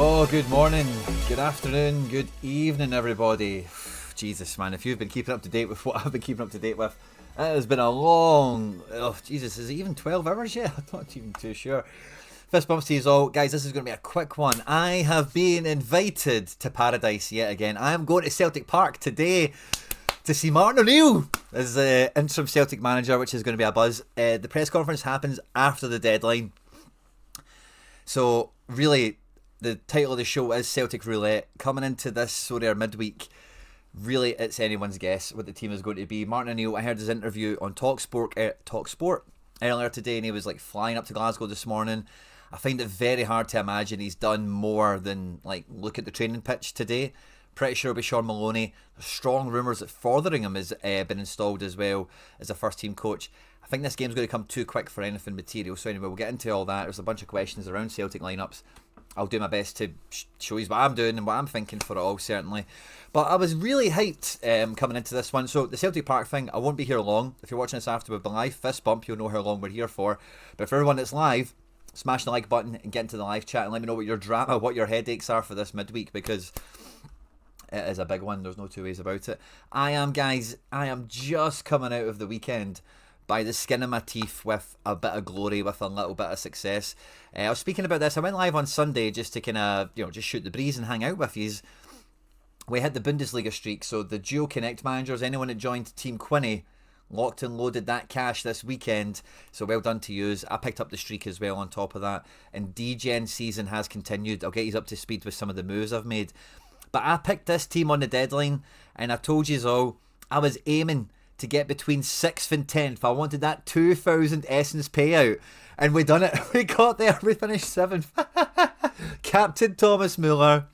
Oh, good morning, good afternoon, good evening, everybody. Jesus, man, if you've been keeping up to date with what I've been keeping up to date with, it has been a long... Oh, Jesus, is it even 12 hours yet? I'm not even too sure. Fist bumps to you all. Guys, this is going to be a quick one. I have been invited to paradise yet again. I am going to Celtic Park today to see Martin O'Neill as the interim Celtic manager, which is going to be a buzz. The press conference happens after the deadline. So, really... The title of the show is Celtic Roulette. Coming into this Sorare midweek, really it's anyone's guess what the team is going to be. Martin O'Neill, I heard his interview on Talksport earlier today, and he was like flying up to Glasgow this morning. I find it very hard to imagine he's done more than like look at the training pitch today. Pretty sure it'll be Sean Maloney. There's strong rumours that Fotheringham has been installed as well as a first team coach. I think this game's going to come too quick for anything material. So anyway, we'll get into all that. There's a bunch of questions around Celtic lineups. I'll do my best to show you what I'm doing and what I'm thinking for it all, certainly. But I was really hyped coming into this one. So the Celtic Park thing, I won't be here long. If you're watching this after with the live fist bump, you'll know how long we're here for. But for everyone that's live, smash the like button and get into the live chat and let me know what your drama, what your headaches are for this midweek, because it is a big one. There's no two ways about it. I am just coming out of the weekend by the skin of my teeth with a bit of glory, with a little bit of success. I was speaking about this. I went live on Sunday just to kind of, just shoot the breeze and hang out with yous. We had the Bundesliga streak, so the Duo Connect managers, anyone that joined Team Quinny, locked and loaded that cash this weekend. So well done to yous. I picked up the streak as well on top of that. And D-Gen season has continued. I'll get you up to speed with some of the moves I've made. But I picked this team on the deadline, and I told yous all, I was aiming to get between 6th and 10th. I wanted that 2,000 essence payout. And we done it. We got there. We finished 7th. Captain Thomas Muller.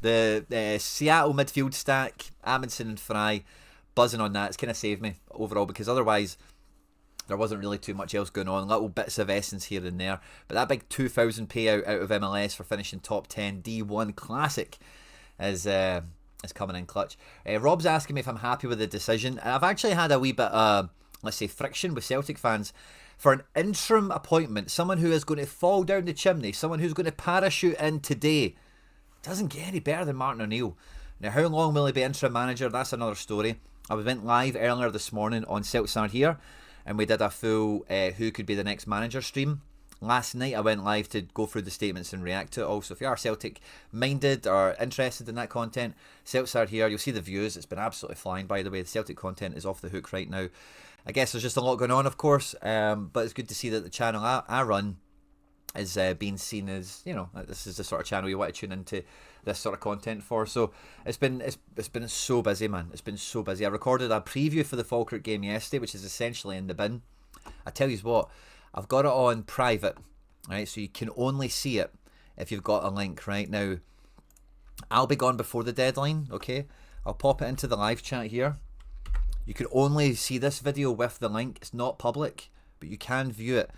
The Seattle midfield stack. Amundsen and Fry. Buzzing on that. It's kind of saved me overall, because otherwise there wasn't really too much else going on. Little bits of essence here and there. But that big 2,000 payout out of MLS for finishing top 10 D1 Classic is coming in clutch. Rob's asking me if I'm happy with the decision. I've actually had a wee bit of, let's say, friction with Celtic fans for an interim appointment. Someone who is going to fall down the chimney. Someone who's going to parachute in today. Doesn't get any better than Martin O'Neill. Now, how long will he be interim manager? That's another story. I went live earlier this morning on Satara here, and we did a full who could be the next manager stream. Last night I went live to go through the statements and react to it. Also, if you are Celtic minded or interested in that content, Celtics are here. You'll see the views. It's been absolutely flying, by the way. The Celtic content is off the hook right now. I guess there's just a lot going on, of course, but it's good to see that the channel I run is being seen as, this is the sort of channel you want to tune into this sort of content for. So it's been so busy, man. It's been so busy. I recorded a preview for the Falkirk game yesterday, which is essentially in the bin. I tell you what, I've got it on private, right? So you can only see it if you've got a link right now. I'll be gone before the deadline, okay? I'll pop it into the live chat here. You can only see this video with the link. It's not public, but you can view it.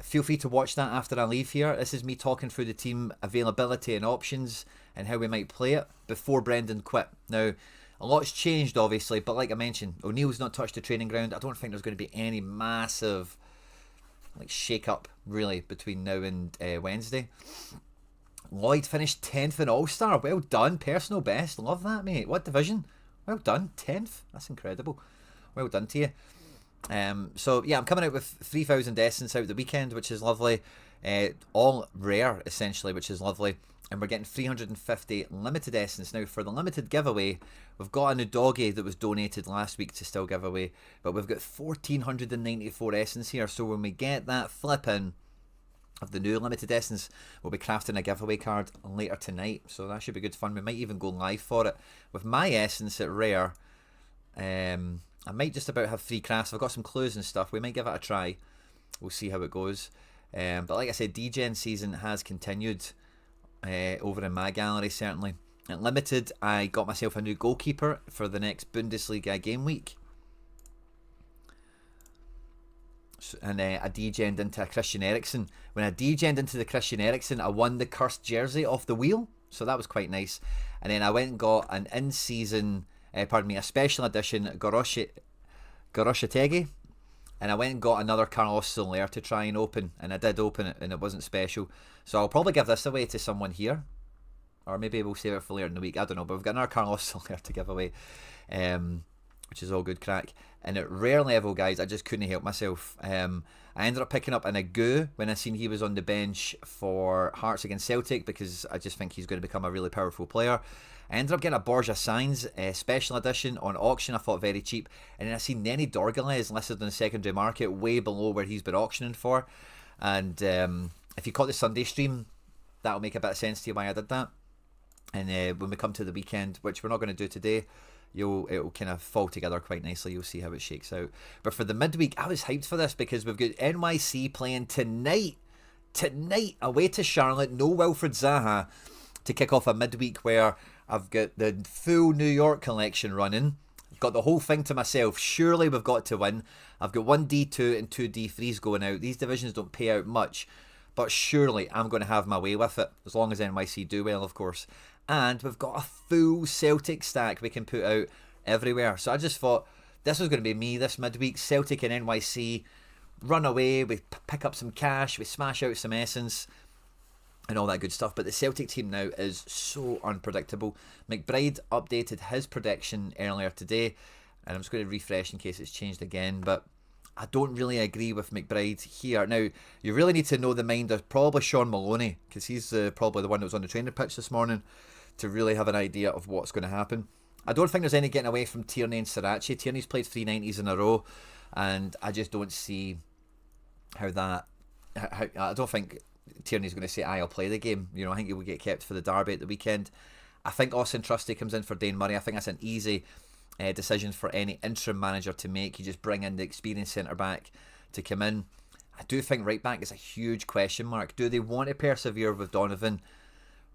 Feel free to watch that after I leave here. This is me talking through the team availability and options and how we might play it before Brendan quit. Now, a lot's changed, obviously, but like I mentioned, O'Neill's not touched the training ground. I don't think there's going to be any massive shake up really between now and Wednesday. Lloyd finished 10th in All-Star. Well done. Personal best. Love that, mate. What division? Well done. 10th. That's incredible. Well done to you. So yeah, I'm coming out with 3,000 essence out the weekend, which is lovely. All rare essentially, which is lovely. And we're getting 350 limited essence. Now for the limited giveaway, we've got a new doggy that was donated last week to still give away, but we've got 1,494 essence here. So when we get that flipping of the new limited essence, we'll be crafting a giveaway card later tonight. So that should be good fun. We might even go live for it with my essence at rare. I might just about have 3 crafts. I've got some clues and stuff. We might give it a try. We'll see how it goes. But like I said, D-Gen season has continued over in my gallery, certainly. At limited, I got myself a new goalkeeper for the next Bundesliga game week. And I D-Gen'd into a Christian Eriksen. When I D-Gen'd into the Christian Eriksen, I won the cursed jersey off the wheel. So that was quite nice. And then I went and got an in-season, a special edition Goroshetegi. And I went and got another Carlos Soler to try and open. And I did open it, and it wasn't special. So I'll probably give this away to someone here. or maybe we'll save it for later in the week. I don't know, but we've got another Carlos Soler to give away, which is all good crack. And at rare level, guys, I just couldn't help myself. I ended up picking up an Agu when I seen he was on the bench for Hearts against Celtic, because I just think he's going to become a really powerful player. I ended up getting a Borja Sainz special edition on auction. I thought very cheap. And then I seen Nenny Dorgalez listed on the secondary market way below where he's been auctioning for. And if you caught the Sunday stream, that'll make a bit of sense to you why I did that. And when we come to the weekend, which we're not going to do today, it'll kind of fall together quite nicely. You'll see how it shakes out. But for the midweek, I was hyped for this because we've got NYC playing tonight away to Charlotte. No Wilfred Zaha to kick off a midweek where I've got the full New York collection running. I've got the whole thing to myself. Surely we've got to win. I've got one D2 and two D3s going out. These divisions don't pay out much, but surely I'm going to have my way with it, as long as NYC do well, of course. And we've got a full Celtic stack we can put out everywhere. So I just thought this was going to be me this midweek. Celtic and NYC run away, we pick up some cash, we smash out some essence and all that good stuff. But the Celtic team now is so unpredictable. McBride updated his prediction earlier today, and I'm just going to refresh in case it's changed again, but I don't really agree with McBride here. Now, you really need to know the mind of probably Sean Maloney, because he's probably the one that was on the training pitch this morning, to really have an idea of what's going to happen. I don't think there's any getting away from Tierney and Sorare. Tierney's played 390s in a row, and I just don't see how that... I don't think Tierney's going to say, I'll play the game. You know, I think he will get kept for the derby at the weekend. I think Austin Trusty comes in for Dane Murray. I think that's an easy decision for any interim manager to make. You just bring in the experienced centre-back to come in. I do think right-back is a huge question mark. Do they want to persevere with Donovan,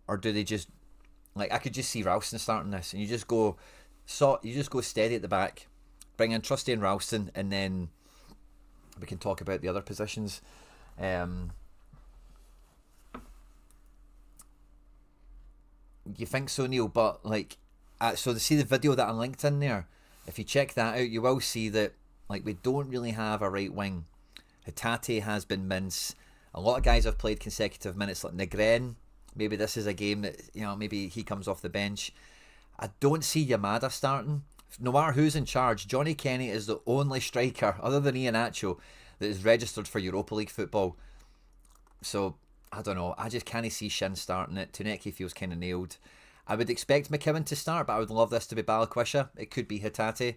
or do they just... Like, I could just see Ralston starting this, and you just go steady at the back, bring in Trusty and Ralston, and then we can talk about the other positions. You think so, Neil? But like, so to see the video that I linked in there, if you check that out, you will see that like we don't really have a right wing. Hatate has been mince. A lot of guys have played consecutive minutes, like Negren. Maybe this is a game that, you know, maybe he comes off the bench. I don't see Yamada starting. No matter who's in charge, Johnny Kenny is the only striker, other than Iheanacho, that is registered for Europa League football. So, I don't know. I just can't see Shin starting it. Tuneki feels kind of nailed. I would expect McKibben to start, but I would love this to be Balikwisha. It could be Hatate.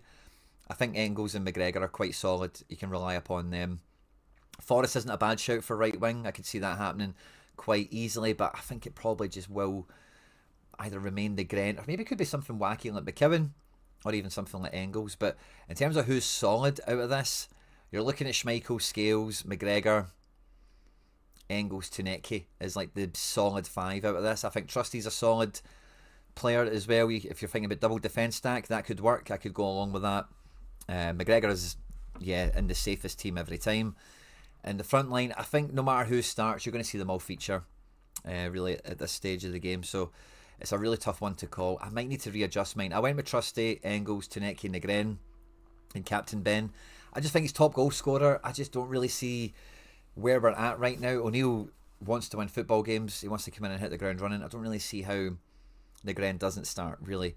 I think Engels and McGregor are quite solid. You can rely upon them. Forrest isn't a bad shout for right wing. I could see that happening quite easily, but I think it probably just will either remain the Grant, or maybe it could be something wacky like McKibben, or even something like Engels. But in terms of who's solid out of this, you're looking at Schmeichel, Scales, McGregor, Engels, Tuneki is like the solid five out of this. I think Trusty's a solid player as well. If you're thinking about double defence stack, that could work. I could go along with that. McGregor is, in the safest team every time. And the front line, I think no matter who starts, you're going to see them all feature really at this stage of the game. So it's a really tough one to call. I might need to readjust mine. I went with Trusty, Engels, Tuneki, Negren, and Captain Ben. I just think he's top goal scorer. I just don't really see where we're at right now. O'Neill wants to win football games. He wants to come in and hit the ground running. I don't really see how Negren doesn't start, really.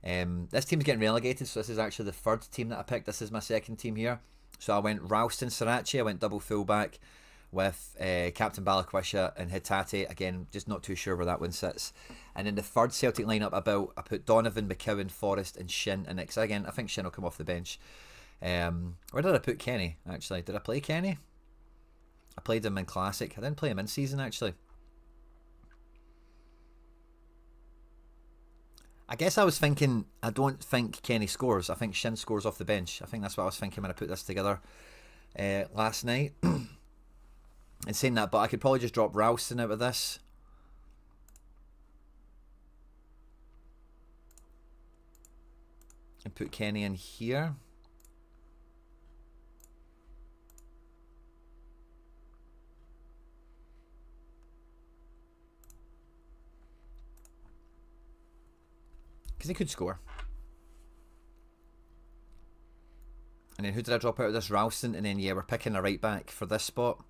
This team's getting relegated, so this is actually the third team that I picked. This is my second team here. So I went Ralston, Sorare. I went double fullback with Captain Balikwisha and Hatate. Again, just not too sure where that one sits. And in the third Celtic lineup, I put Donovan, McKibben, Forrest, and Shin in it. Because again, I think Shin will come off the bench. Where did I put Kenny, actually? Did I play Kenny? I played him in Classic. I didn't play him in Season, actually. I guess I was thinking, I don't think Kenny scores. I think Shin scores off the bench. I think that's what I was thinking when I put this together last night. And saying that, but I could probably just drop Ralston out of this. And put Kenny in here. Because he could score. And then who did I drop out of this? Ralston. And then, we're picking a right back for this spot.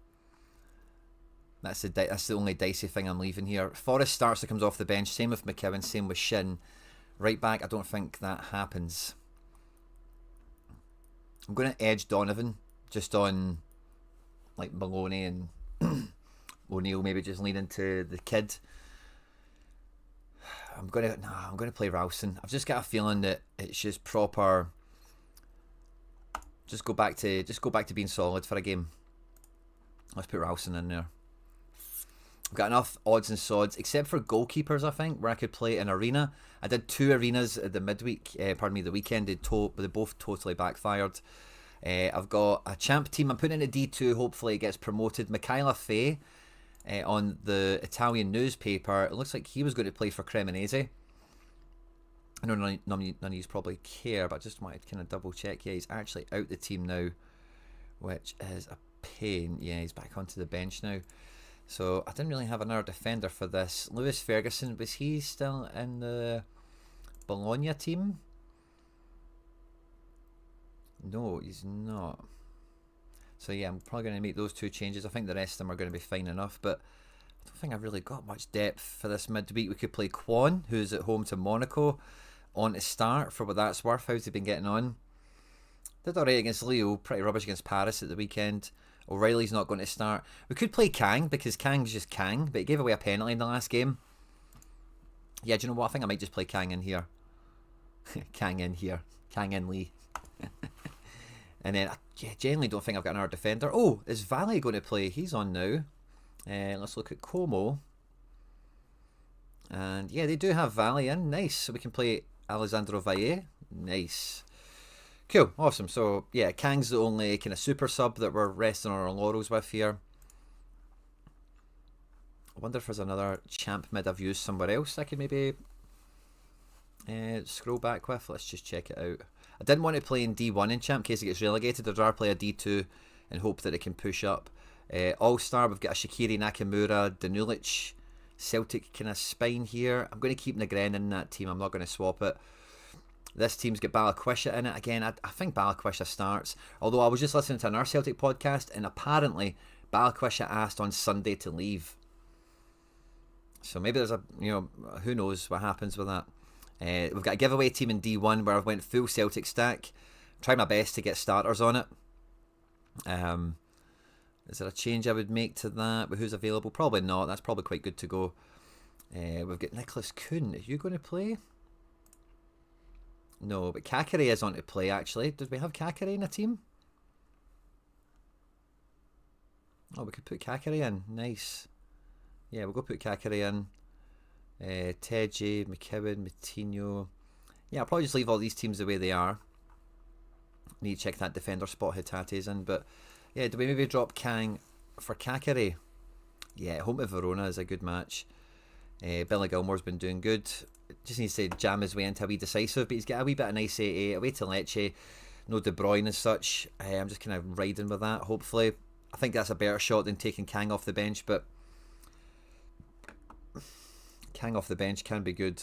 That's the only dicey thing I'm leaving here. Forrest starts, that comes off the bench. Same with McKeown, same with Shin. Right back, I don't think that happens. I'm going to edge Donovan just on like Maloney and O'Neill, maybe just lean into the kid. I'm going to play Ralston. I've just got a feeling that it's just proper. Just go back to being solid for a game. Let's put Ralston in there. I've got enough odds and sods, except for goalkeepers, I think, where I could play an arena. I did 2 arenas at the midweek, the weekend. They both totally backfired. I've got a champ team. I'm putting in a D2. Hopefully it gets promoted. Michaela Fay on the Italian newspaper. It looks like he was going to play for Cremonese. I know none of you probably care, but I just wanted to kind of double check. Yeah, he's actually out the team now, which is a pain. Yeah, he's back onto the bench now. So I didn't really have another defender for this. Lewis Ferguson, was he still in the Bologna team? No, he's not. So yeah, I'm probably going to make those 2 changes. I think the rest of them are going to be fine enough, but I don't think I've really got much depth for this midweek. We could play Quan, who's at home to Monaco, on to start for what that's worth. How's he been getting on? Did alright against Leo, pretty rubbish against Paris at the weekend. O'Reilly's not going to start. We could play Kang, because Kang's just Kang, but he gave away a penalty in the last game. Yeah, do you know what? I think I might just play Kang in here. Kang in here. Kang in Lee. And then, yeah, generally don't think I've got another defender. Oh, is Valle going to play? He's on now. Let's look at Como. And yeah, they do have Valle in. Nice. So we can play Alessandro Valle. Nice. Cool, awesome. So yeah, Kang's the only kind of super sub that we're resting on our laurels with here. I wonder if there's another champ mid I've used somewhere else I could maybe scroll back with. Let's just check it out. I didn't want to play in D1 in champ in case it gets relegated. I'd rather play a D2 and hope that it can push up. All-Star, we've got a Shaqiri, Nakamura, Danulic, Celtic kind of spine here. I'm going to keep Negren in that team. I'm not going to swap it. This team's got Balikwisha in it. Again, I think Balikwisha starts. Although I was just listening to another Celtic podcast, and apparently Balikwisha asked on Sunday to leave. So maybe there's a, who knows what happens with that. We've got a giveaway team in D1 where I've went full Celtic stack. Tried my best to get starters on it. Is there a change I would make to that? But who's available? Probably not. That's probably quite good to go. We've got Nicholas Kuhn. Are you going to play? No, but Kakari is on to play, actually. Did we have Kakari in a team? Oh, we could put Kakari in. Nice. Yeah, we'll go put Kakari in. Teji, McKeown, Matinho. Yeah, I'll probably just leave all these teams the way they are. Need to check that defender spot Hitate's in. But yeah, do we maybe drop Kang for Kakari? Yeah, home to Verona is a good match. Billy Gilmore's been doing good. Just needs to jam his way into a wee decisive, but he's got a wee bit of nice 8-8, away to Lecce, no De Bruyne as such. I'm just kind of riding with that, hopefully. I think that's a better shot than taking Kang off the bench, but Kang off the bench can be good.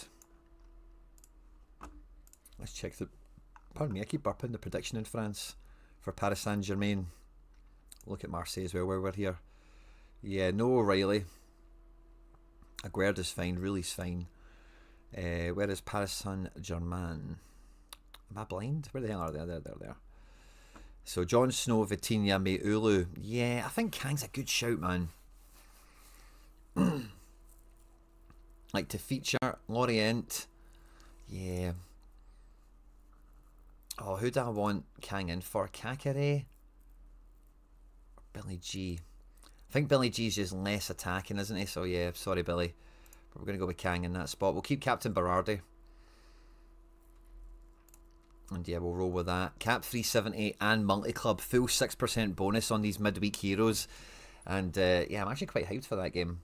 Let's check the... Pardon me, I keep burping the prediction in France for Paris Saint-Germain. Look at Marseille as well, where we're here. Yeah, no O'Reilly. Aguerd is fine, Ruli's fine. Where is Paris Saint-Germain? Am I blind? Where the hell are they? They're there. So Jon Snow, Vitinha, Meulu. Yeah, I think Kang's a good shout, man. Like to feature Lorient. Yeah. Oh, who do I want Kang in for? Kakare? Or Billy G? I think Billy G's just less attacking, isn't he? So yeah, sorry Billy. But we're going to go with Kang in that spot. We'll keep Captain Berardi. And yeah, we'll roll with that. Cap 370 and multi-club. Full 6% bonus on these midweek heroes. And yeah, I'm actually quite hyped for that game.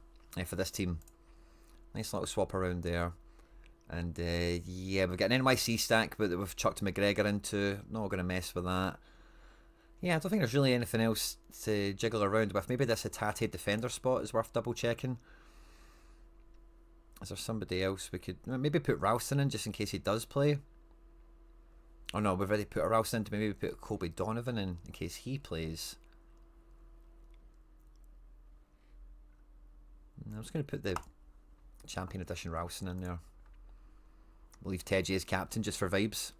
For this team. Nice little swap around there. And yeah, we've got an NYC stack, but we've chucked McGregor into. Not going to mess with that. Yeah, I don't think there's really anything else to jiggle around with. Maybe this Hatate defender spot is worth double checking. Is there somebody else we could maybe put Ralston in just in case he does play? Oh no, we've already put a Ralston in. Maybe put Colby Donovan in case he plays. I'm just going to put the Champion Edition Ralston in there. We'll leave Teji as captain just for vibes.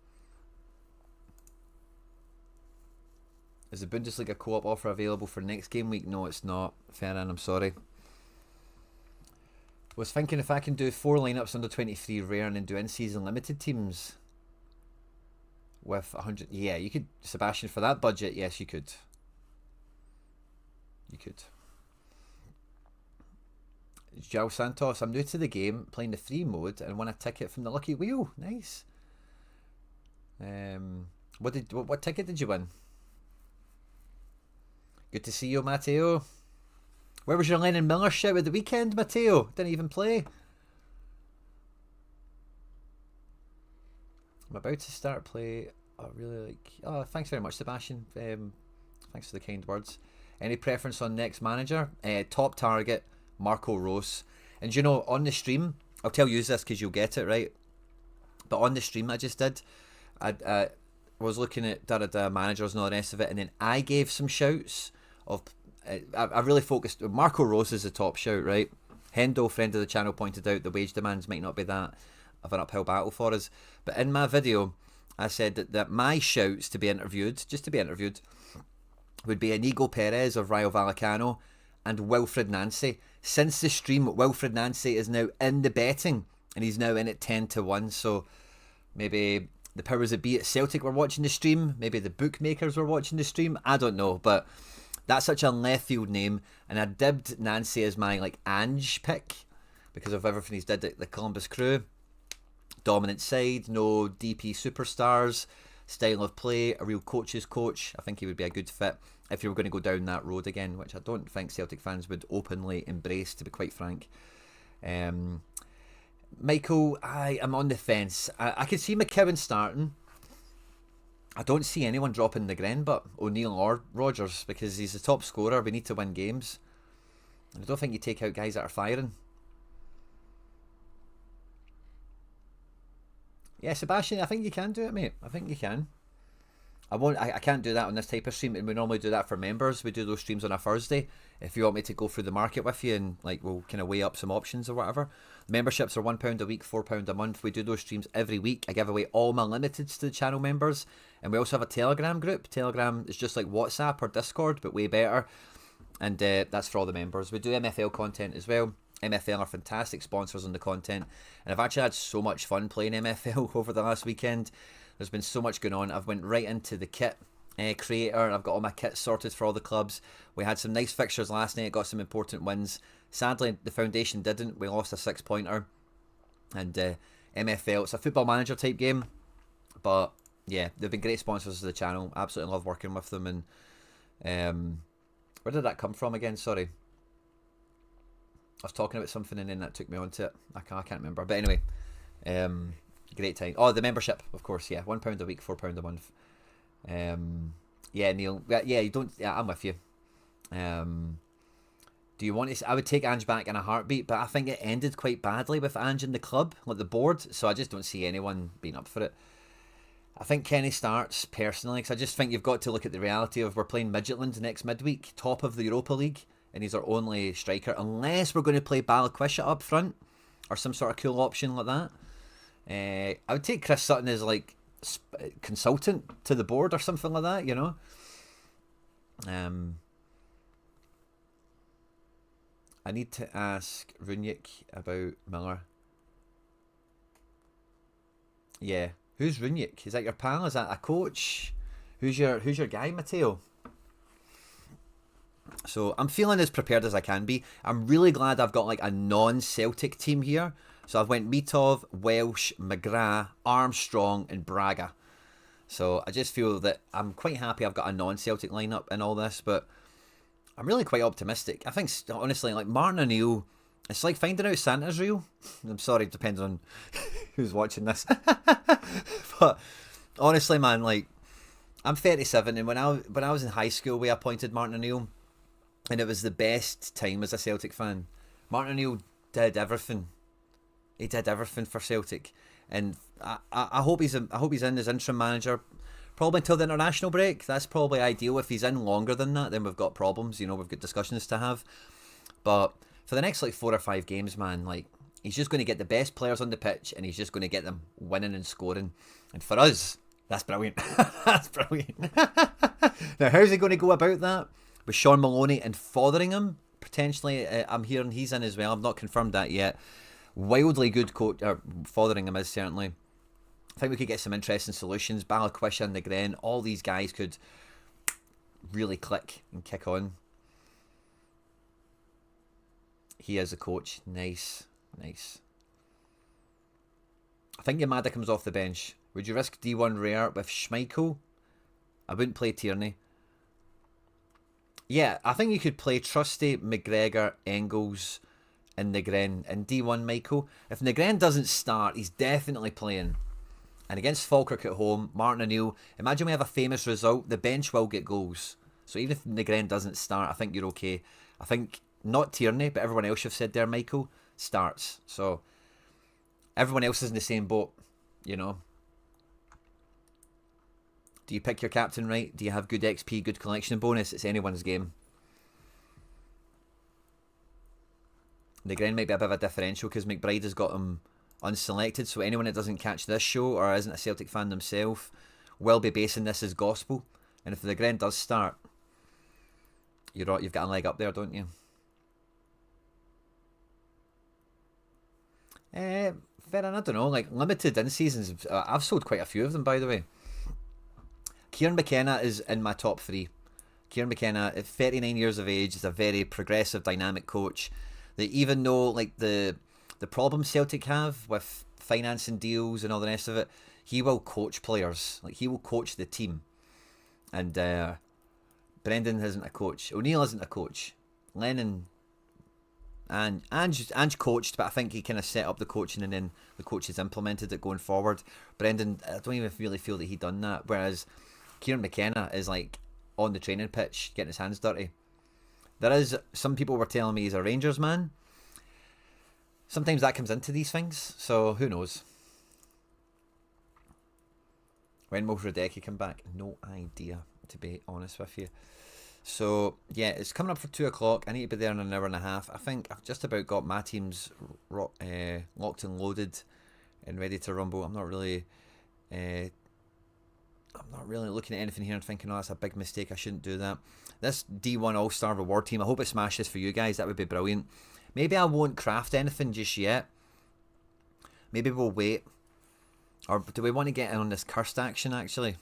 Is the Bundesliga co-op offer available for next game week? No, it's not. Ferran, I'm sorry. Was thinking if I can do 4 lineups under 23 rare and then do in-season limited teams with 100. Yeah, you could, Sebastian, for that budget. Yes, you could. You could. João Santos, I'm new to the game, playing the free mode and won a ticket from the Lucky Wheel. Nice. What ticket did you win? Good to see you, Matteo. Where was your Lennon Miller shout at the weekend, Matteo? Didn't even play. I'm about to start play. I really like. Oh, thanks very much, Sebastian. Thanks for the kind words. Any preference on next manager? Top target, Marco Rose. And you know, on the stream, I'll tell you this because you'll get it, right? But on the stream I just did, I was looking at managers and all the rest of it, and then I gave some shouts of. I really focused. Marco Rose is the top shout, right? Hendo, friend of the channel, pointed out the wage demands might not be that of an uphill battle for us. But in my video, I said that my shouts to be interviewed, just to be interviewed, would be Inigo Perez of Rayo Vallecano and Wilfred Nancy. Since the stream, Wilfred Nancy is now in the betting, and he's now in at 10-1. So maybe the powers that be at Celtic were watching the stream. Maybe the bookmakers were watching the stream. I don't know, but that's such a left field name, and I dibbed Nancy as my like Ange pick because of everything he's did at the Columbus Crew. Dominant side, no DP superstars, style of play, a real coach's coach. I think he would be a good fit if you were going to go down that road again, which I don't think Celtic fans would openly embrace, to be quite frank. Michael, I am on the fence. I can see McKeown starting. I don't see anyone dropping the Gren, but O'Neill or Rodgers, because he's the top scorer. We need to win games. And I don't think you take out guys that are firing. Yeah, Sebastian, I think you can do it, mate. I think you can. I can't do that on this type of stream, and we normally do that for members. We do those streams on a Thursday. If you want me to go through the market with you and like we'll kind of weigh up some options or whatever. Memberships are £1 a week, £4 a month. We do those streams every week. I give away all my limiteds to the channel members, and we also have a Telegram group. Telegram is just like WhatsApp or Discord, but way better. And that's for all the members. We do MFL content as well. MFL are fantastic sponsors on the content, and I've actually had so much fun playing MFL over the last weekend. There's been so much going on. I've went right into the kit creator. I've got all my kits sorted for all the clubs. We had some nice fixtures last night, got some important wins. Sadly, the foundation didn't. We lost a 6-pointer. And MFL, it's a football manager type game. But yeah, they've been great sponsors of the channel. Absolutely love working with them. And where did that come from again? Sorry. I was talking about something and then that took me onto it. I can't remember. But anyway, great time. Oh, the membership, of course. Yeah, £1 a week, £4 a month. Yeah, Neil. Yeah, you don't. Yeah, I'm with you. Do you want to? I would take Ange back in a heartbeat, but I think it ended quite badly with Ange in the club, like the board. So I just don't see anyone being up for it. I think Kenny starts personally because I just think you've got to look at the reality of we're playing Midgetland next midweek, top of the Europa League, and he's our only striker. Unless we're going to play Balikwisha up front or some sort of cool option like that. I would take Chris Sutton as like consultant to the board or something like that, you know. I need to ask Runjik about Miller. Yeah, who's Runjik? Is that your pal? Is that a coach? Who's your guy, Matteo? So I'm feeling as prepared as I can be. I'm really glad I've got like a non-Celtic team here. So I've went Mitov, Welsh, McGrath, Armstrong and Braga. So I just feel that I'm quite happy I've got a non-Celtic lineup in all this, but I'm really quite optimistic. I think, honestly, like Martin O'Neill, it's like finding out Santa's real. I'm sorry, it depends on who's watching this. But honestly, man, like, I'm 37, and when I was in high school, we appointed Martin O'Neill, and it was the best time as a Celtic fan. Martin O'Neill did everything. He did everything for Celtic, and I hope he's in as interim manager, probably until the international break. That's probably ideal. If he's in longer than that, then we've got problems. You know, we've got discussions to have. But for the next like 4 or 5 games, man, like he's just going to get the best players on the pitch and he's just going to get them winning and scoring. And for us, that's brilliant. That's brilliant. Now, how's he going to go about that? With Sean Maloney and Fotheringham, potentially. I'm hearing he's in as well. I've not confirmed that yet. Wildly good coach. Fotheringham is certainly. I think we could get some interesting solutions. Balikwisha and Negren, all these guys could really click and kick on. He is a coach. Nice. Nice. I think Yamada comes off the bench. Would you risk D1 Rare with Schmeichel? I wouldn't play Tierney. Yeah, I think you could play Trusty, McGregor, Engels, and Negren and D1 Michael. If Negren doesn't start, he's definitely playing. And against Falkirk at home, Martin O'Neill, imagine we have a famous result, the bench will get goals. So even if Negren doesn't start, I think you're okay. I think not Tierney, but everyone else you've said there, Michael, starts. So everyone else is in the same boat, you know. Do you pick your captain right? Do you have good XP, good collection bonus? It's anyone's game. Negren might be a bit of a differential because McBride has got him unselected, so anyone that doesn't catch this show or isn't a Celtic fan themselves will be basing this as gospel. And if Negren does start, you've got a leg up there, don't you? Fair enough, I don't know, like limited in seasons, I've sold quite a few of them, by the way. Kieran McKenna is in my top 3. Kieran McKenna, at 39 years of age, is a very progressive, dynamic coach. That even though like the problems Celtic have with financing deals and all the rest of it, he will coach players. Like he will coach the team. And Brendan isn't a coach. O'Neill isn't a coach. Lennon and Ange coached, but I think he kind of set up the coaching and then the coaches implemented it going forward. Brendan, I don't even really feel that he done that. Whereas Kieran McKenna is like on the training pitch getting his hands dirty. There is some people were telling me he's a Rangers man. Sometimes that comes into these things, so who knows. When will ROULETTE come back? No idea, to be honest with you. So yeah, it's coming up for 2 o'clock. I need to be there in an hour and a half. I think I've just about got my teams locked and loaded and ready to rumble. I'm not really looking at anything here and thinking, oh, that's a big mistake, I shouldn't do that. This D1 All-Star reward team, I hope it smashes for you guys. That would be brilliant. Maybe I won't craft anything just yet. Maybe we'll wait. Or do we want to get in on this cursed action, actually?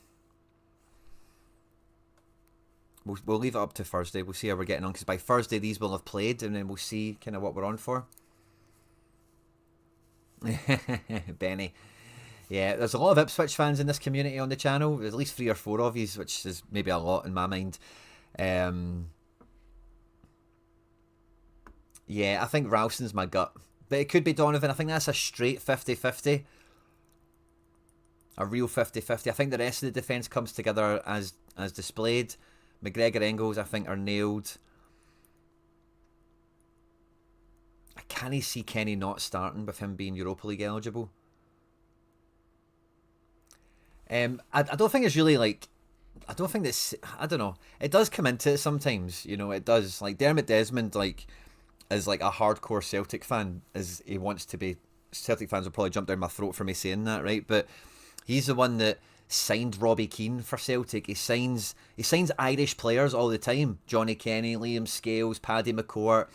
We'll leave it up to Thursday. We'll see how we're getting on, because by Thursday these will have played, and then we'll see kind of what we're on for. Benny. Yeah, there's a lot of Ipswich fans in this community on the channel. There's at least 3 or 4 of you, which is maybe a lot in my mind. Yeah, I think Ralston's my gut. But it could be Donovan. I think that's a straight 50-50. A real 50-50. I think the rest of the defence comes together as displayed. McGregor, Engels, I think, are nailed. I can't see Quinny not starting with him being Europa League eligible. I don't think it's really like... I don't think this... I don't know. It does come into it sometimes, you know, it does. Like, Dermot Desmond, like, is like a hardcore Celtic fan, as he wants to be. Celtic fans will probably jump down my throat for me saying that, right? But he's the one that signed Robbie Keane for Celtic. He signs Irish players all the time. Johnny Kenny, Liam Scales, Paddy McCourt.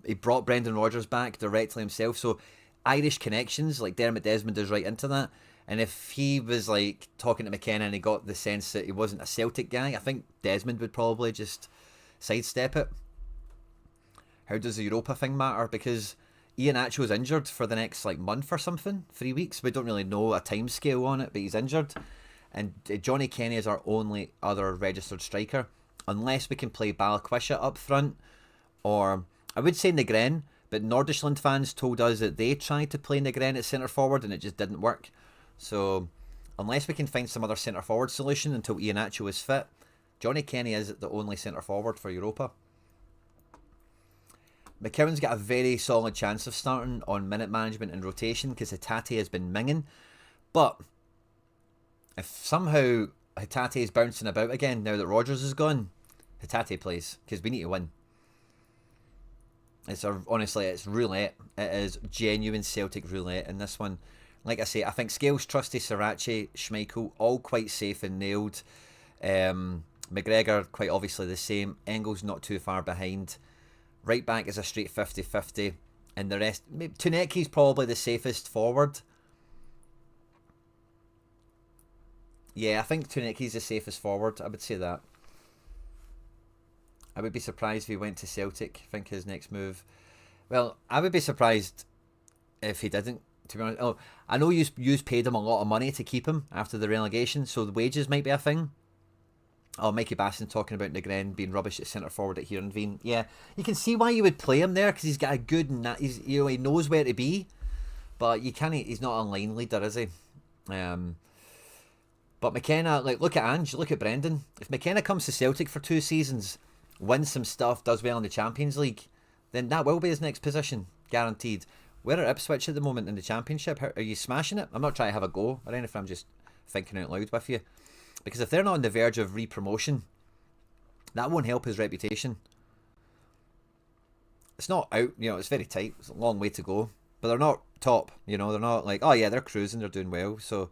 He brought Brendan Rodgers back directly himself. So Irish connections, like Dermot Desmond is right into that. And if he was like talking to McKenna and he got the sense that he wasn't a Celtic guy, I think Desmond would probably just sidestep it. How does the Europa thing matter? Because Ian Acho's injured for the next like month or something, 3 weeks. We don't really know a time scale on it, but he's injured. And Johnny Kenny is our only other registered striker, unless we can play Balikwisha up front, or I would say Negren, but Nordisland fans told us that they tried to play Negren at centre forward and it just didn't work. So unless we can find some other centre forward solution until Ian Acho is fit, Johnny Kenny is the only centre forward for Europa. McKeown's got a very solid chance of starting on minute management and rotation because Hatate has been minging. But if somehow Hatate is bouncing about again now that Rodgers is gone, Hatate plays because we need to win. Honestly, it's roulette. It is genuine Celtic roulette in this one. Like I say, I think Scales, Trusty, Sriracha, Schmeichel, all quite safe and nailed. McGregor, quite obviously the same. Engels not too far behind. Right back is a straight 50-50. And the rest, Tunecki's probably the safest forward. Yeah, I think Tunecki's the safest forward. I would say that. I would be surprised if he went to Celtic. I think his next move. Well, I would be surprised if he didn't, to be honest. Oh, I know you paid him a lot of money to keep him after the relegation, so the wages might be a thing. Oh, Mikey Baston talking about Negren being rubbish at centre forward at Heerenveen. Yeah, you can see why you would play him there because he's got a good. He knows where to be, but you can't. He's not a line leader, is he? But McKenna, like, look at Ange, look at Brendan. If McKenna comes to Celtic for 2 seasons, wins some stuff, does well in the Champions League, then that will be his next position, guaranteed. Where are Ipswich at the moment in the Championship? Are you smashing it? I'm not trying to have a go or anything, I'm just thinking out loud with you. Because if they're not on the verge of re-promotion, that won't help his reputation. It's not out, it's very tight. It's a long way to go. But they're not top, they're not like, oh yeah, they're cruising, they're doing well. So,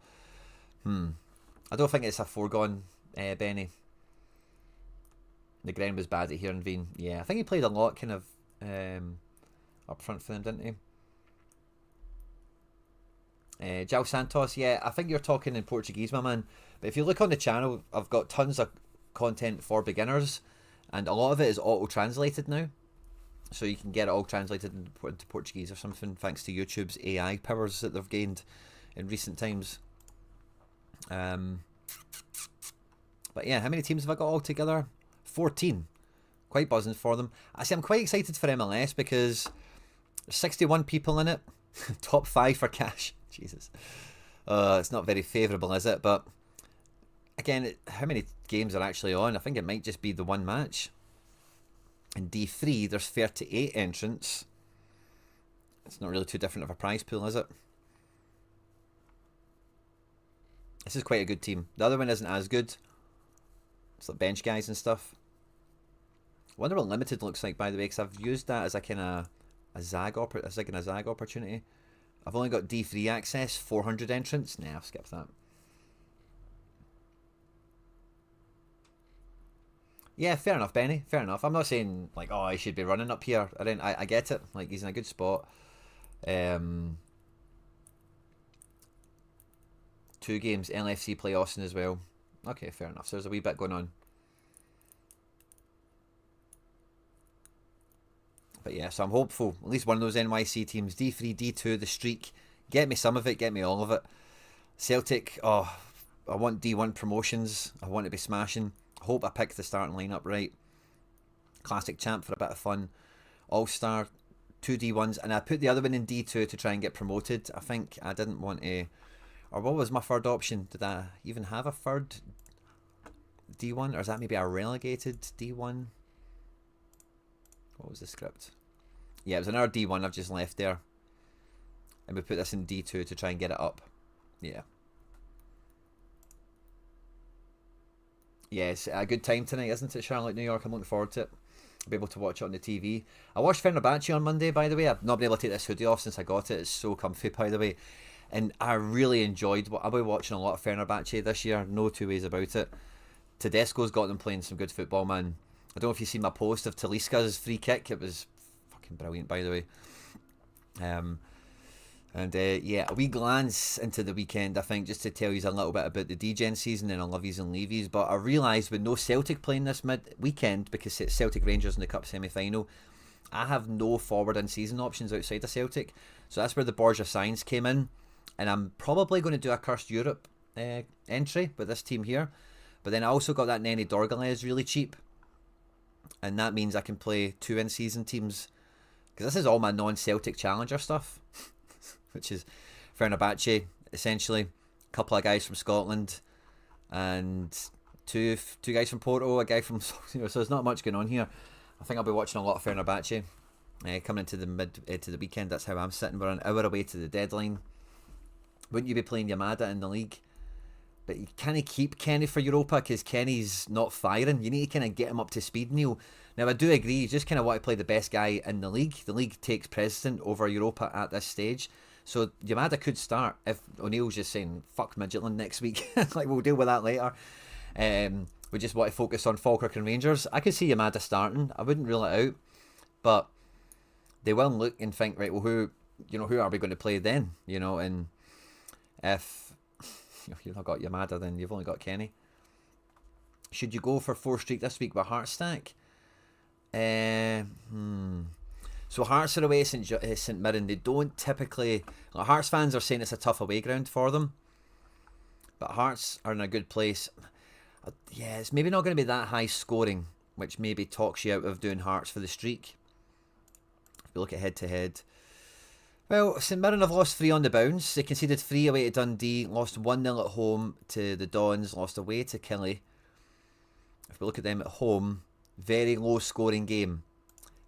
I don't think it's a foregone, Benny. The Gren was bad at Heerenveen. Yeah, I think he played a lot kind of up front for them, didn't he? Jao Santos, yeah, I think you're talking in Portuguese, my man. But if you look on the channel, I've got tons of content for beginners, and a lot of it is auto-translated now. So you can get it all translated into Portuguese or something, thanks to YouTube's AI powers that they've gained in recent times. But yeah, how many teams have I got all together? 14. Quite buzzing for them. I'm quite excited for MLS because there's 61 people in it. Top 5 for cash. Jesus. It's not very favourable, is it? But again, how many games are actually on? I think it might just be the one match. In D3, there's 38 entrants. It's not really too different of a prize pool, is it? This is quite a good team. The other one isn't as good. It's like bench guys and stuff. I wonder what limited looks like, by the way, because I've used that as a kind of a zag opportunity. I've only got D3 access, 400 entrants. Nah, I'll skip that. Yeah, fair enough, Benny. Fair enough. I'm not saying like, oh, he should be running up here. I get it. Like, he's in a good spot. 2 games. LFC play Austin as well. Okay, fair enough. So there's a wee bit going on. But yeah, so I'm hopeful. At least one of those NYC teams, D3, D2, the streak. Get me some of it. Get me all of it. Celtic. Oh, I want D1 promotions. I want to be smashing. Hope I pick the starting lineup right. Classic champ for a bit of fun. All-star, 2 D1s, and I put the other one in D2 to try and get promoted. I think I didn't want to, or what was my third option? Did I even have a third D1, or is that maybe a relegated D1? What was the script? Yeah, it was another D1 I've just left there, and we put this in D2 to try and get it up. Yeah. Yeah, it's a good time tonight, isn't it, Charlotte, New York? I'm looking forward to it. I'll be able to watch it on the TV. I watched Fenerbahce on Monday, by the way. I've not been able to take this hoodie off since I got it. It's so comfy, by the way. And I really enjoyed what I'll be watching a lot of Fenerbahce this year. No two ways about it. Tedesco's got them playing some good football, man. I don't know if you've seen my post of Talisca's free kick. It was fucking brilliant, by the way. Yeah, a wee glance into the weekend, I think, just to tell you a little bit about the D-Gen season and I love yous and leave yous. But I realised with no Celtic playing this mid-weekend, because it's Celtic Rangers in the Cup semi-final, I have no forward in-season options outside of Celtic. So that's where the Borja Signs came in. And I'm probably going to do a Cursed Europe entry with this team here. But then I also got that Nenny Dorgalez really cheap. And that means I can play 2 in-season teams. Because this is all my non-Celtic Challenger stuff. Which is Fenerbahce, essentially. A couple of guys from Scotland. And two guys from Porto, a guy from... So there's not much going on here. I think I'll be watching a lot of Fenerbahce. Coming into the to the weekend, that's how I'm sitting. We're an hour away to the deadline. Wouldn't you be playing Yamada in the league? But you can't keep Kenny for Europa because Kenny's not firing. You need to kind of get him up to speed, Neil. Now, I do agree, you just kind of want to play the best guy in the league. The league takes precedent over Europa at this stage. So Yamada could start if O'Neill's just saying, fuck Midgetland next week. Like, we'll deal with that later. We just want to focus on Falkirk and Rangers. I could see Yamada starting. I wouldn't rule it out. But they will look and think, right, well, who are we going to play then? And if you've not got Yamada, then you've only got Kenny. Should you go for 4 streak this week with Hearts stack? So Hearts are away at St Mirren. They don't typically... Hearts fans are saying it's a tough away ground for them. But Hearts are in a good place. Yeah, it's maybe not going to be that high scoring, which maybe talks you out of doing Hearts for the streak. If we look at head-to-head. Well, St Mirren have lost 3 on the bounce. They conceded 3 away to Dundee, lost 1-0 at home to the Dons, lost away to Killie. If we look at them at home, very low scoring game.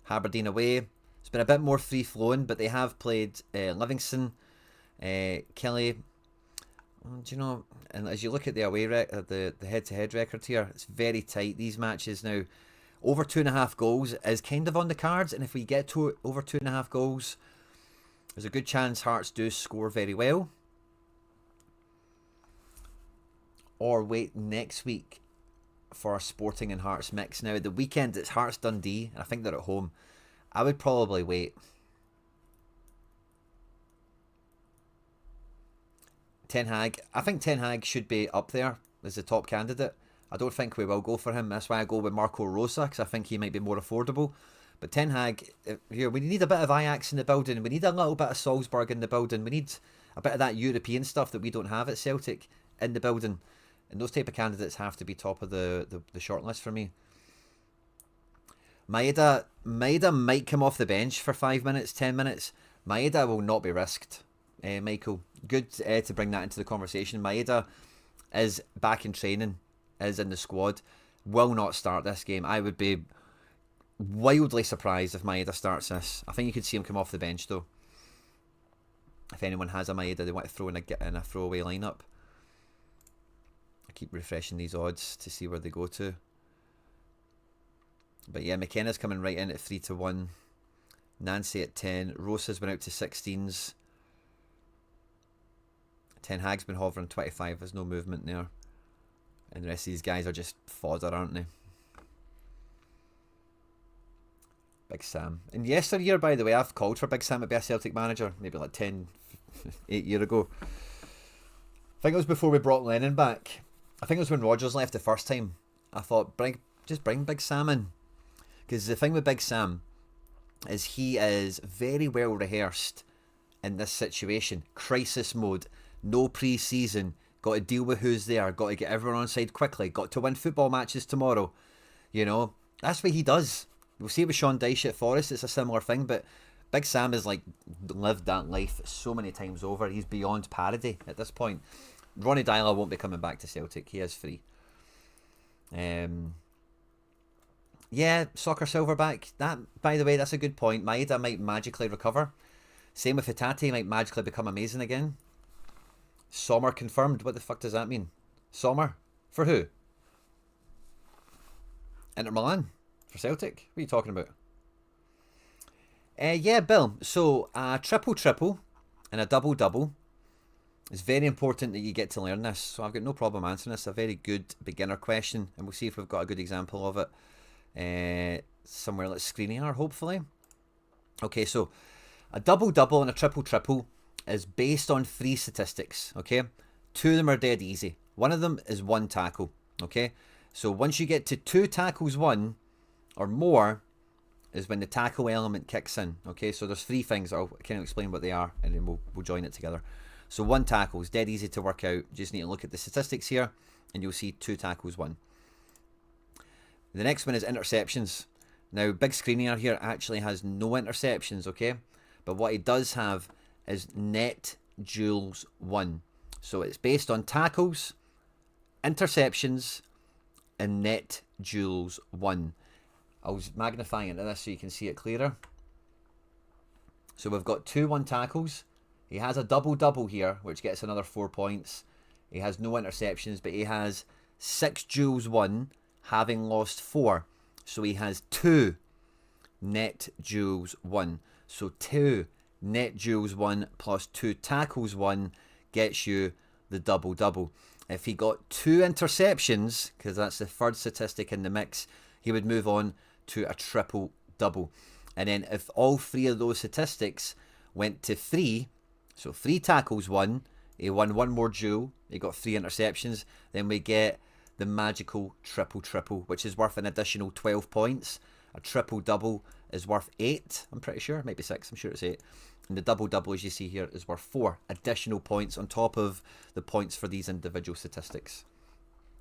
Aberdeen away, it's been a bit more free flowing, but they have played Livingston, Killie. And as you look at the away the head-to-head record here, it's very tight. These matches now, over 2.5 goals is kind of on the cards, and if we get to over 2.5 goals, there's a good chance Hearts do score very well. Or wait next week for a Sporting and Hearts mix. Now, at the weekend, it's Hearts Dundee, and I think they're at home. I would probably wait. Ten Hag. I think Ten Hag should be up there as the top candidate. I don't think we will go for him. That's why I go with Marco Rosa, because I think he might be more affordable. But Ten Hag, here, we need a bit of Ajax in the building. We need a little bit of Salzburg in the building. We need a bit of that European stuff that we don't have at Celtic in the building. And those type of candidates have to be top of the shortlist for me. Maeda might come off the bench for 5 minutes, 10 minutes. Maeda will not be risked, Michael. Good to bring that into the conversation. Maeda is back in training, is in the squad. Will not start this game. I would be wildly surprised if Maeda starts this. I think you could see him come off the bench though. If anyone has a Maeda they want to throw in a throwaway lineup. I keep refreshing these odds to see where they go to. But yeah, McKenna's coming right in at 3-1. Nancy at 10. Rosa's been out to 16s. Ten Hag's been hovering 25. There's no movement there. And the rest of these guys are just fodder, aren't they? Big Sam. And yesteryear, by the way, I've called for Big Sam to be a Celtic manager. Maybe like 8 years ago. I think it was before we brought Lennon back. I think it was when Rodgers left the first time. I thought, just bring Big Sam in. Because the thing with Big Sam is he is very well rehearsed in this situation. Crisis mode. No pre-season. Got to deal with who's there. Got to get everyone on side quickly. Got to win football matches tomorrow. You know, that's what he does. We'll see it with Sean Dyche at Forest. It's a similar thing. But Big Sam has like lived that life so many times over. He's beyond parody at this point. Ronnie Dyler won't be coming back to Celtic. He is free. Yeah, Soccer Silverback. That, by the way, that's a good point. Maeda might magically recover. Same with Hatate, might magically become amazing again. Sommer confirmed. What the fuck does that mean? Sommer? For who? Inter Milan? For Celtic? What are you talking about? Yeah, Bill. So, a triple and a double. It's very important that you get to learn this. So I've got no problem answering this. A very good beginner question. And we'll see if we've got a good example of it. Somewhere let's screen here, hopefully. Okay, so a double and a triple is based on 3 statistics, okay? 2 of them are dead easy. One of them is 1 tackle, okay? So once you get to 2 tackles won or more is when the tackle element kicks in, okay? So there's 3 things. I'll kind of explain what they are and then we'll join it together. So 1 tackle is dead easy to work out. You just need to look at the statistics here and you'll see 2 tackles won. The next one is interceptions. Now, Big Screener here actually has no interceptions, okay? But what he does have is net duels won. So it's based on tackles, interceptions, and net duels won. I was magnifying into this so you can see it clearer. So we've got 2 tackles. He has a double here, which gets another 4 points. He has no interceptions, but he has 6 duels won, having lost 4. So he has 2 net duels won. So 2 net duels won plus 2 tackles won gets you the double-double. If he got 2 interceptions, because that's the third statistic in the mix, he would move on to a triple-double. And then if all 3 of those statistics went to 3, so 3 tackles won, he won 1 more duel, he got 3 interceptions, then we get the magical triple-triple, which is worth an additional 12 points. A triple-double is worth 8, I'm pretty sure, maybe 6, I'm sure it's 8. And the double-double, as you see here, is worth 4 additional points on top of the points for these individual statistics.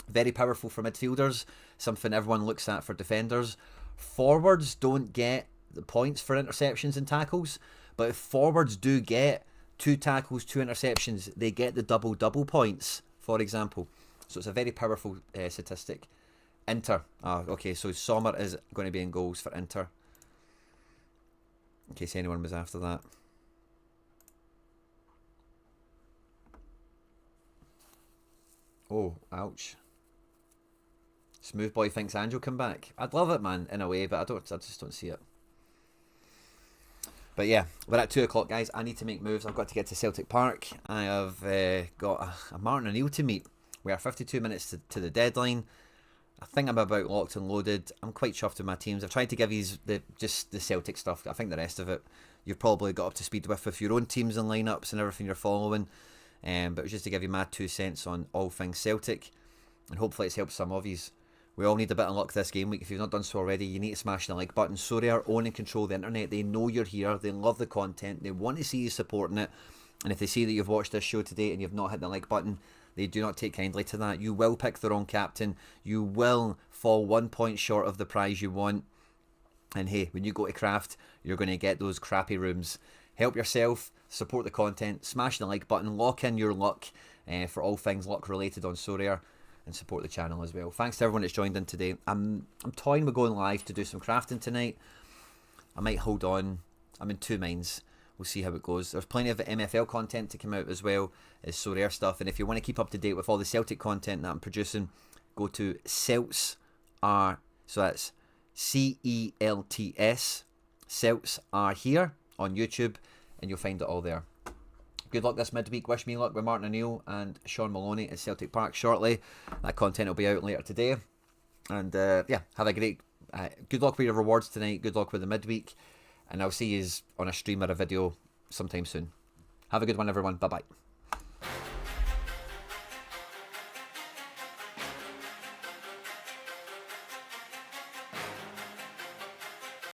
Very powerful for midfielders, something everyone looks at for defenders. Forwards don't get the points for interceptions and tackles, but if forwards do get 2 tackles, 2 interceptions, they get the double-double points, for example. So it's a very powerful statistic. Inter. Okay, so Sommer is going to be in goals for Inter, in case anyone was after that. Oh, ouch. Smooth Boy thinks Ange will come back. I'd love it, man, in a way, but I just don't see it. But yeah, we're at 2 o'clock, guys. I need to make moves. I've got to get to Celtic Park. I have got a Martin O'Neill to meet. We are 52 minutes to the deadline. I think I'm about locked and loaded. I'm quite chuffed with my teams. I've tried to give you just the Celtic stuff. I think the rest of it you've probably got up to speed with your own teams and lineups and everything you're following. But it was just to give you my 2 cents on all things Celtic. And hopefully it's helped some of you. We all need a bit of luck this game week. If you've not done so already, you need to smash the like button. Sorare own and control the internet. They know you're here. They love the content. They want to see you supporting it. And if they see that you've watched this show today and you've not hit the like button, they do not take kindly to that. You will pick the wrong captain. You will fall 1 point short of the prize you want. And hey, when you go to craft, you're going to get those crappy rooms. Help yourself, support the content, smash the like button, lock in your luck for all things luck related on Sorare, and support the channel as well. Thanks to everyone that's joined in today. I'm toying with going live to do some crafting tonight. I might hold on. I'm in 2 minds. We'll see how it goes. There's plenty of MFL content to come out as well as Sorare stuff. And if you want to keep up to date with all the Celtic content that I'm producing, go to Celts are, so that's CELTS. Celts are here on YouTube, and you'll find it all there. Good luck this midweek. Wish me luck with Martin O'Neill and Sean Maloney at Celtic Park shortly. That content will be out later today. And yeah, have a great good luck with your rewards tonight. Good luck with the midweek. And I'll see you on a stream or a video sometime soon. Have a good one, everyone. Bye-bye.